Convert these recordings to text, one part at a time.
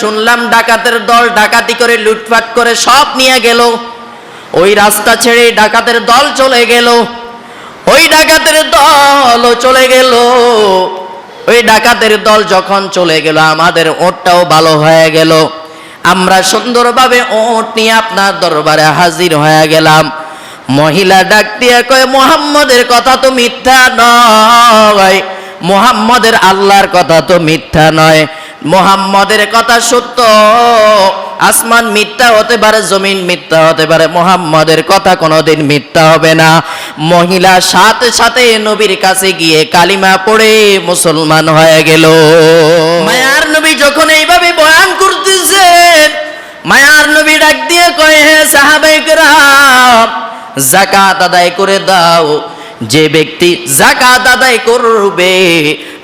শুনলাম ডাকাতের দল ডাকাতি করে লুটপাট করে সব নিয়ে গেল। ওই রাস্তা ছেড়ে ডাকাতের দল চলে গেল। ওই ডাকাতের দল চলে গেল। ওই ডাকাতের দল যখন চলে গেল আমাদের ওটটাও ভালো হয়ে গেল। আমরা সুন্দরভাবে ওট নিয়ে আপনার দরবারে হাজির হয়ে গেলাম। মহিলা ডাক দিয়ে কয়, মুহাম্মদের কথা তো মিথ্যা নয়, মুহাম্মদের আল্লাহর কথা তো মিথ্যা নয়, মুহাম্মদের কথা সত্য। আসমান মিথ্যা হতে পারে, জমিন মিথ্যা হতে পারে, মুহাম্মদের কথা কোনোদিন মিথ্যা হবে না। মহিলা সাথে সাথে নবীর কাছে গিয়ে কালিমা পড়ে মুসলমান হয়ে গেল। মায়ার নবী যখন এইভাবে বয়ান করতেছেন, মায়ার নবী ডাক দিয়ে কয়, হে সাহাবায়ে কেরাম, যাকাত আদায় করে দাও। যে ব্যক্তি যাকাত আদায় করবে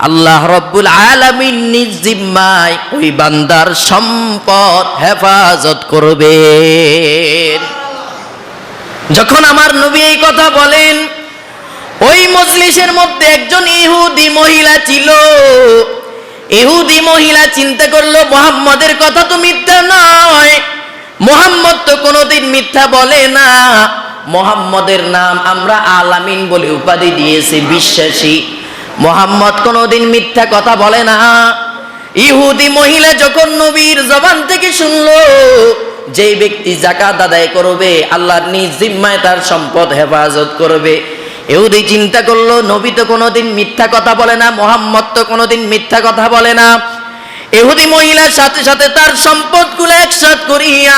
আল্লাহ রাব্বুল আলামিন নিজ জিম্মায় ওই বান্দার সম্পদ হেফাজত করবে। যখন আমার নবী এই কথা বলেন, ওই মজলিসের মধ্যে একজন ইহুদি মহিলা ছিল। ইহুদি মহিলা চিন্তা করলো, মুহাম্মদের কথা তো মিথ্যা নয়, মুহাম্মদ তো কোনোদিন মিথ্যা বলে না। মুহাম্মদের নাম আমরা আলামিন বলে উপাধি দিয়েছি, বিশ্বাসী। মুহাম্মদ কোনোদিন মিথ্যা কথা বলে না। ইহুদি মহিলা যখন নবীর জবান থেকে শুনলো যেই ব্যক্তি যাকাত আদায় করবে আল্লাহর নিজ জিম্মায় তার সম্পদ হেফাজত করবে, ইহুদি চিন্তা করলো নবী তো কোনোদিন মিথ্যা কথা বলে না, মুহাম্মদ তো কোনোদিন মিথ্যা কথা বলে না। ইহুদি মহিলার সাথে সাথে তার সম্পদগুলো একসাথ করিয়া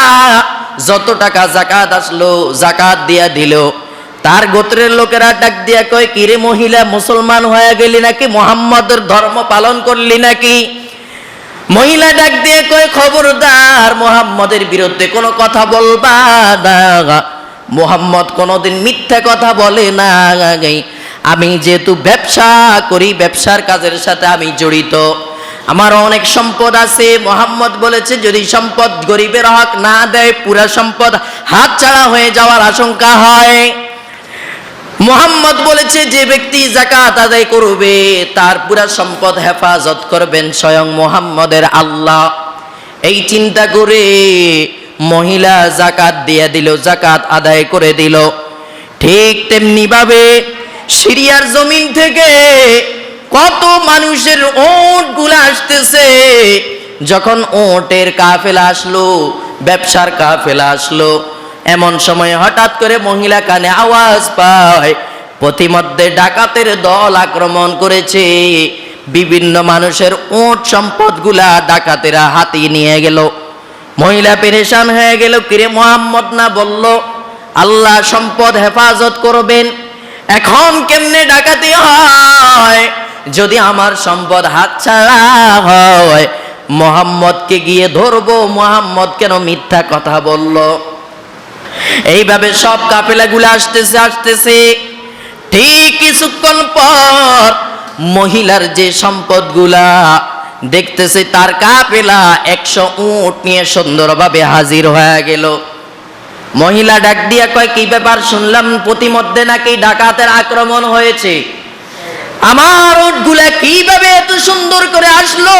যত টাকা যাকাত আসলো যাকাত দিয়া দিল। তার গোত্রের লোকেরা ডাক দিয়া কয়, কিরে মহিলা, মুসলমান হয়ে গেলি নাকি? মুহাম্মদের ধর্ম পালন করলি নাকি? মহিলা ডাক দিয়ে কয়, খবরদার, মুহাম্মদের বিরুদ্ধে কোনো কথা বলবা না। মুহাম্মদ কোনোদিন মিথ্যা কথা বলে না। আমি যেহেতু ব্যবসা করি, ব্যবসার কাজের সাথে আমি জড়িত, আমার অনেক সম্পদ আছে। মুহাম্মদ বলেছে যদি সম্পদ গরিবের হক না দেয় পুরা সম্পদ হাতছাড়া হয়ে যাওয়ার আশঙ্কা হয়। মুহাম্মদ বলেছে যে ব্যক্তি যাকাত আদায় করবে তার পুরা সম্পদ হেফাজত করবেন স্বয়ং মুহাম্মদের আল্লাহ। এই চিন্তা করে মহিলা যাকাত দিয়ে দিল, যাকাত আদায় করে দিল। ঠিক তেমনি ভাবে সিরিয়ার জমিন থেকে কত মানুষের ওট গুলা আসতেছে। যখন ওটের কাফেলা আসলো, ব্যবসার কাফেলা আসলো, এমন সময় হঠাৎ করে মহিলা কানে আওয়াজ পায় পথিমধ্যে ডাকাতের দল আক্রমণ করেছে। বিভিন্ন মানুষের ওট সম্পদগুলা ডাকাতেরা হাতিয়ে নিয়ে গেল। মহিলা পেরেশান হয়ে গেল, কিরে মুহাম্মদ না বলল আল্লাহ সম্পদ হেফাজত করবেন, এখন কেমনে ডাকাতি হয়? যদি আমার সম্পদ হাতছাড়া হয় মুহাম্মদকে গিয়ে ধরবো, মুহাম্মদ কেন মিথ্যা কথা বলল? এইভাবে সব কাফেলাগুলো আসতেছে আসতেছে। ঠিক কিছুক্ষণ পর মহিলার যে সম্পদগুলা দেখতেছে তার কাফেলা 100 উট নিয়ে সুন্দরভাবে হাজির হয়ে গেল। মহিলা ডাক দিয়া কয়, কি ব্যাপার? শুনলাম প্রতিমধ্যে নাকি ডাকাতের আক্রমণ হয়েছে, আমার উটগুলা কিভাবে এত সুন্দর করে আসলো?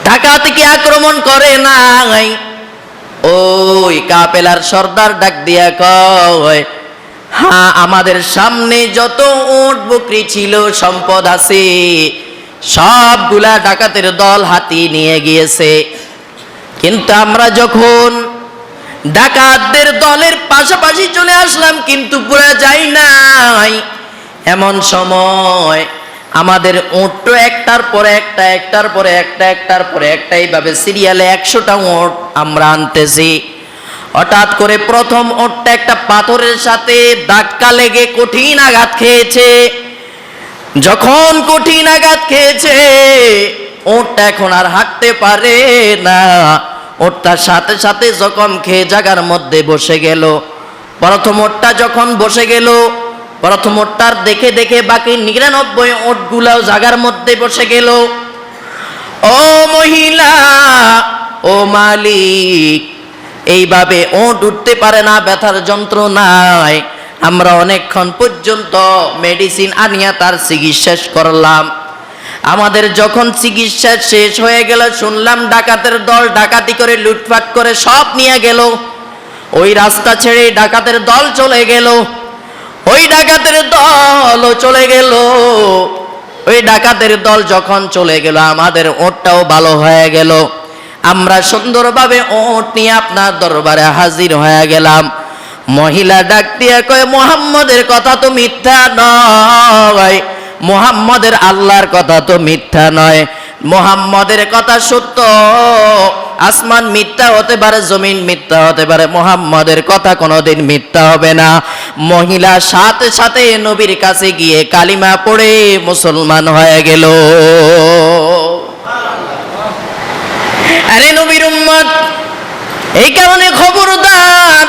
ডাকাত কি আক্রমণ করে নাই? ওই কাফেলার সর্দার ডাক দিয়া কয়, হ্যাঁ, আমাদের সামনে যত উট বকরি ছিল সম্পদ আছে সবগুলা ডাকাতের দল হাতিয়ে নিয়ে গিয়েছে। কিন্তু আমরা যখন ডাকাতদের দলের পাশাপাশি চলে আসলাম কিন্তু পুরা যাই নাই। এমন সময় আমাদের উট একটার পরে একটা, একটার পরে একটা, একটার পরে একটা, এইভাবে সিরিয়ালে 100টা উট আমরা আনতেছি। হঠাৎ করে প্রথম উটটা একটা পাথরের সাথে ধাক্কা লেগে কঠিন আঘাত খেয়েছে। যখন কঠিন আঘাত খেয়েছে উটটা এখন আর হাঁটতে পারে না। উটটার সাথে সাথে জখম খেয়ে জায়গার মধ্যে বসে গেল। প্রথম উটটা যখন বসে গেল, প্রথম উটটার দেখে দেখে বাকি 99 উটগুলাও জায়গার মধ্যে বসে গেল। ও মহিলা, ও মালিক, এইভাবে উট উঠতে পারে না ব্যথার যন্ত্রণায়। আমরা অনেকক্ষণ পর্যন্ত মেডিসিন আনিয়া তার চিকিৎসা করলাম। আমাদের যখন চিকিৎসা শেষ হয়ে গেল, শুনলাম ডাকাতের দল ডাকাতি করে লুটপাট করে সব নিয়ে গেল। ওই রাস্তা ছেড়ে ডাকাতের দল চলে গেল। ওই ডাকাতের দলও চলে গেল। ওই ডাকাতের দল যখন চলে গেল, আমাদের ওটটাও ভালো হয়ে গেল। আমরা সুন্দরভাবে ওট নিয়ে আপনার দরবারে হাজির হয়ে গেলাম। মহিলা ডাক দিয়া কয়, মুহাম্মদের কথা তো মিথ্যা নয়, মুহাম্মদের আল্লাহর কথা তো মিথ্যা নয়, মুহাম্মদের কথা সত্য। আসমান মিথ্যা হতে পারে, জমিন মিথ্যা হতে পারে, মুহাম্মদের কথা কোনোদিন মিথ্যা হবে না। মহিলা সাথে সাথে নবীর কাছে গিয়ে কালিমা পড়ে মুসলমান হয়ে গেল। আরে নবীর উম্মত, এই কারণে খবরদার,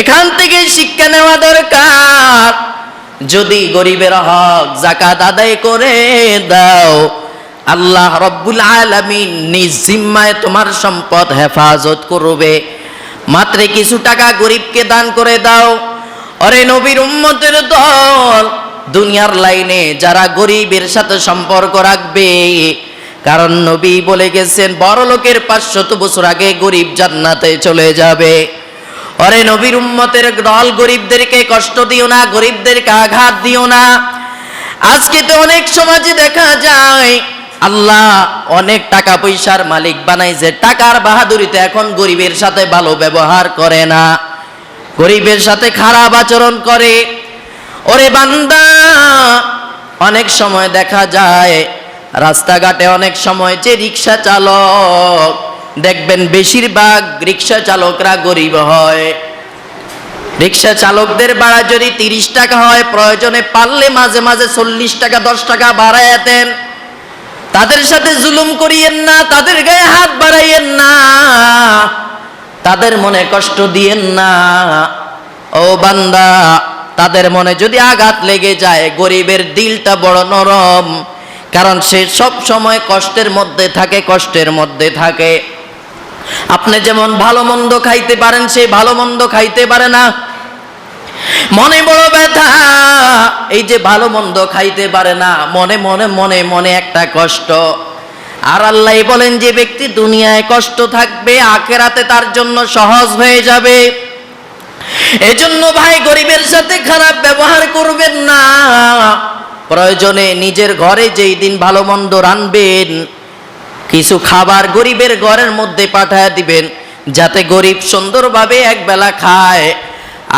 এখান থেকে শিক্ষা নেওয়া দরকার। যদি গরিবের হক যাকাত আদায় করে দাও, আল্লাহ রব্বুল আলামিন নিজ জিম্মায় তোমার সম্পদ হেফাজত করবে। মাত্র কিছু টাকা গরিবকে দান করে দাও। আরে নবীর উম্মতের দল, দুনিয়ার লাইনে যারা গরিবের সাথে সম্পর্ক রাখবে, কারণ নবী বলে গেছেন বড় লোকের 500 বছর আগে গরিব জান্নাতে চলে যাবে। আরে নবীর উম্মতের দল, গরিবদেরকে কষ্ট দিও না, গরিবদেরকে আঘাত দিও না। আজকে তো অনেক সমাজে দেখা যায় আল্লাহ অনেক টাকা পয়সার মালিক বানাইছে, টাকার বাহাদুরিতে এখন গরিবের সাথে ভালো ব্যবহার করে না, গরিবের সাথে খারাপ আচরণ করে। ওরে বান্দা, অনেক সময় দেখা যায় রাস্তাঘাটে অনেক সময় যে রিক্সা চালক, দেখবেন বেশিরভাগ রিক্সা চালকরা গরিব হয়। রিক্সা চালকদের ভাড়া যদি 30 টাকা হয়, প্রয়োজনে পারলে মাঝে মাঝে 40 টাকা 10 টাকা বাড়াইয়া দেন। তাদের সাথে জুলুম করিয়েন না, তাদের গায়ে হাত বাড়াইয়েন না, তাদের মনে কষ্ট দিয়েন না। ও বান্দা, তাদের মনে যদি আঘাত লেগে যায়, গরিবের দিলটা বড় নরম, কারণ সে সব সময় কষ্টের মধ্যে থাকে, কষ্টের মধ্যে থাকে। আপনি যেমন ভালো মন্দ খাইতে পারেন, সে ভালো মন্দ খাইতে পারে না, মনে বড় ব্যথা। এই যে ভালো মন্দ খাইতে পারে না, মনে মনে মনে মনে একটা কষ্ট। আর আল্লাহ বলেন, যে ব্যক্তি দুনিয়ায় কষ্ট থাকবে, আখিরাতে তার জন্য সহজ হয়ে যাবে। এজন্য ভাই, গরিবের সাথে খারাপ ব্যবহার করবেন না। প্রয়োজনে নিজের ঘরে যেই দিন ভালো মন্দ রানবেন, কিছু খাবার গরিবের ঘরের মধ্যে পাঠায় দিবেন, যাতে গরিব সুন্দরভাবে একবেলা খায়।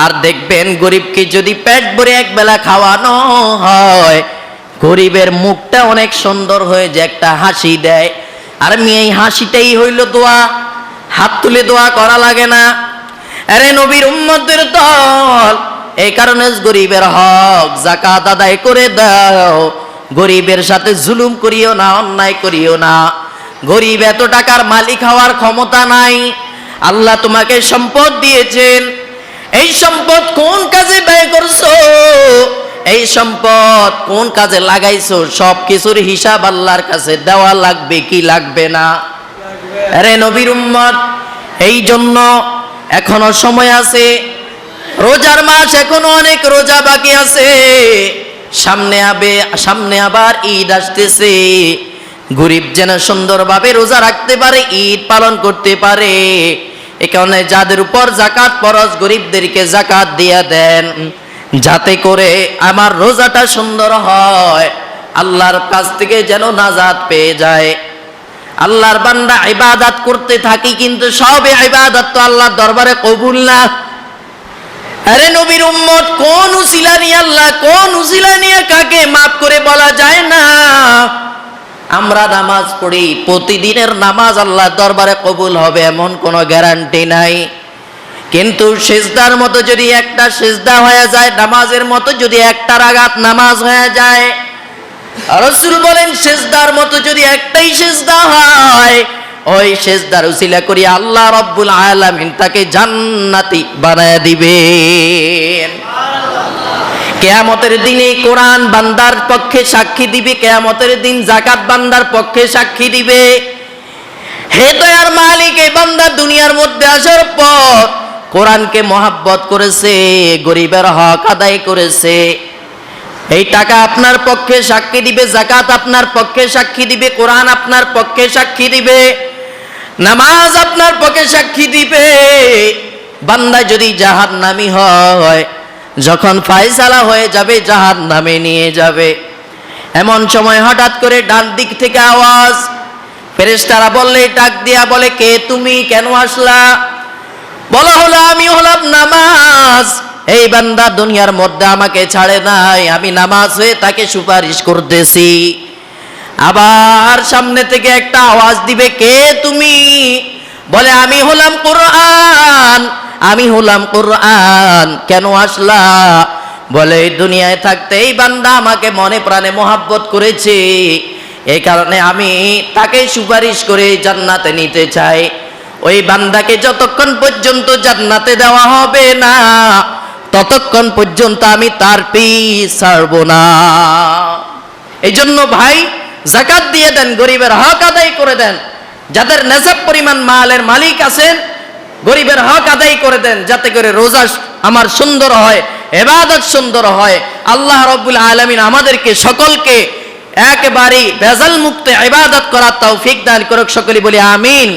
আর দেখবেন, গরিবকে যদি পেট ভরে একবেলা খাওয়ানো হয়, গরিবের মুখটা অনেক সুন্দর হয়ে যে একটা হাসি দেয়। আর এই হাসিটাই হইল দোয়া, হাত তুলে দোয়া করা লাগে না। আরে নবীর উম্মতের দল, এই কারণে গরিবের হক যাকাত আদায় করে দাও। গরিবের সাথে জুলুম করিও না, অন্যায় করিও না। গরিব এত টাকার মালিক হওয়ার ক্ষমতা নাই। আল্লাহ তোমাকে সম্পদ দিয়েছেন, এই সম্পদ কোন কাজে ব্যয় করছো, এই সম্পদ কোন কাজে লাগাইছো, সব কিছুর হিসাব আল্লাহর কাছে দেওয়া লাগবে কি লাগবে না? আরে নবীর উম্মত, এই জন্য এখনো সময় আছে। রোজার মাস এখনো অনেক রোজা বাকি আছে। সামনে আবার ঈদ আসতেছে। গরিব যেন সুন্দরভাবে রোজা রাখতে পারে, ঈদ পালন করতে পারে। এ কারণে যাদের উপর যাকাত ফরজ, গরিবদেরকে যাকাত দিয়ে দেন, যাতে করে আমার রোজাটা সুন্দর হয়, আল্লাহর কাছ থেকে যেন নাজাত পেয়ে যায়। আল্লাহর বান্দা ইবাদত করতে থাকি, কিন্তু সব ইবাদত তো আল্লাহর দরবারে কবুল না। আরে নবীর উম্মত, কোন উসিলা নিয়ে আল্লাহ, কোন উসিলা নিয়ে কাকে মাফ করে বলা যায় না। আমরা নামাজ পড়ি, প্রতিদিনের নামাজ আল্লাহর দরবারে কবুল হবে এমন কোনো গ্যারান্টি নাই। কিন্তু সিজদার মতো যদি একটা সিজদা হয়ে যায়, নামাজের মতো যদি একটা রাকাত নামাজ হয়ে যায়, রাসূল বলেন সিজদার মতো যদি একটাই সিজদা হয়, ওই সিজদার উসিলা করি আল্লাহ রাব্বুল আলামিন তাকে জান্নাতি বানায় দিবেন। কিয়ামতের দিনে কোরআন বান্দার পক্ষে সাক্ষী দিবে, কিয়ামতের দিন যাকাত বান্দার পক্ষে সাক্ষী দিবে। হে দয়ার মালিক, এই বান্দা দুনিয়ার মধ্যে আসার পর কোরআনকে মহব্বত করেছে, গরিবের হক আদায় করেছে, এই টাকা আপনার পক্ষে সাক্ষী দিবে, যাকাত আপনার পক্ষে সাক্ষী দিবে, কোরআন আপনার পক্ষে সাক্ষী দিবে, নামাজ আপনার পক্ষে সাক্ষী দিবে। বান্দা যদি জাহান্নামী হয়, যখন ফায়সালা হয়ে যাবে জাহান্নামে নিয়ে যাবে, এমন সময় হঠাৎ করে ডান দিক থেকে আওয়াজ, ফেরেশতারা বললে, ডাক দিয়া বলে, কে তুমি, কেন আসলা? বলা হলো, আমি হলাম নামাজ। এই বান্দা দুনিয়ার মধ্যে আমাকে ছাড়ে নাই, আমি নামাজ হয়ে তাকে সুপারিশ করতেছি। আবার সামনে থেকে একটা আওয়াজ দিবে, কে তুমি? বলে, আমি হলাম কোরআন, আমি হলাম কোরআন। কেন আসলা? বলে, এই দুনিয়ায় থাকতে এই বান্দা আমাকে মনে প্রাণে মোহাব্বত করেছে, এই কারণে আমি তাকে সুপারিশ করে জান্নাতে নিতে চাই। ওই বান্দাকে যতক্ষণ পর্যন্ত জান্নাতে দেওয়া হবে না, ততক্ষণ পর্যন্ত আমি তার পিছ ছাড়ব না। এই জন্য ভাই, যাকাত দিয়ে দেন, গরিবের হক আদায় করে দেন। যাদের নেশাব পরিমাণ মালের মালিক আছেন, গরিবের হক আদায় করে দেন, যাতে করে রোজা আমার সুন্দর হয়, ইবাদত সুন্দর হয়। আল্লাহ রাব্বুল আলামিন আমাদেরকে সকলকে একেবারে ভেজাল মুক্ত ইবাদত করার তৌফিক দান করুক, সকলে বলি আমিন।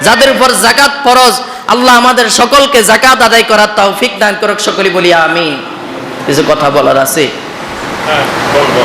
যাদের উপর যাকাত ফরজ, আল্লাহ আমাদের সকলকে যাকাত আদায় করার তৌফিক দান করুক, সকলে বলি আমিন। কিছু কথা বলার আছে? হ্যাঁ, বলবো।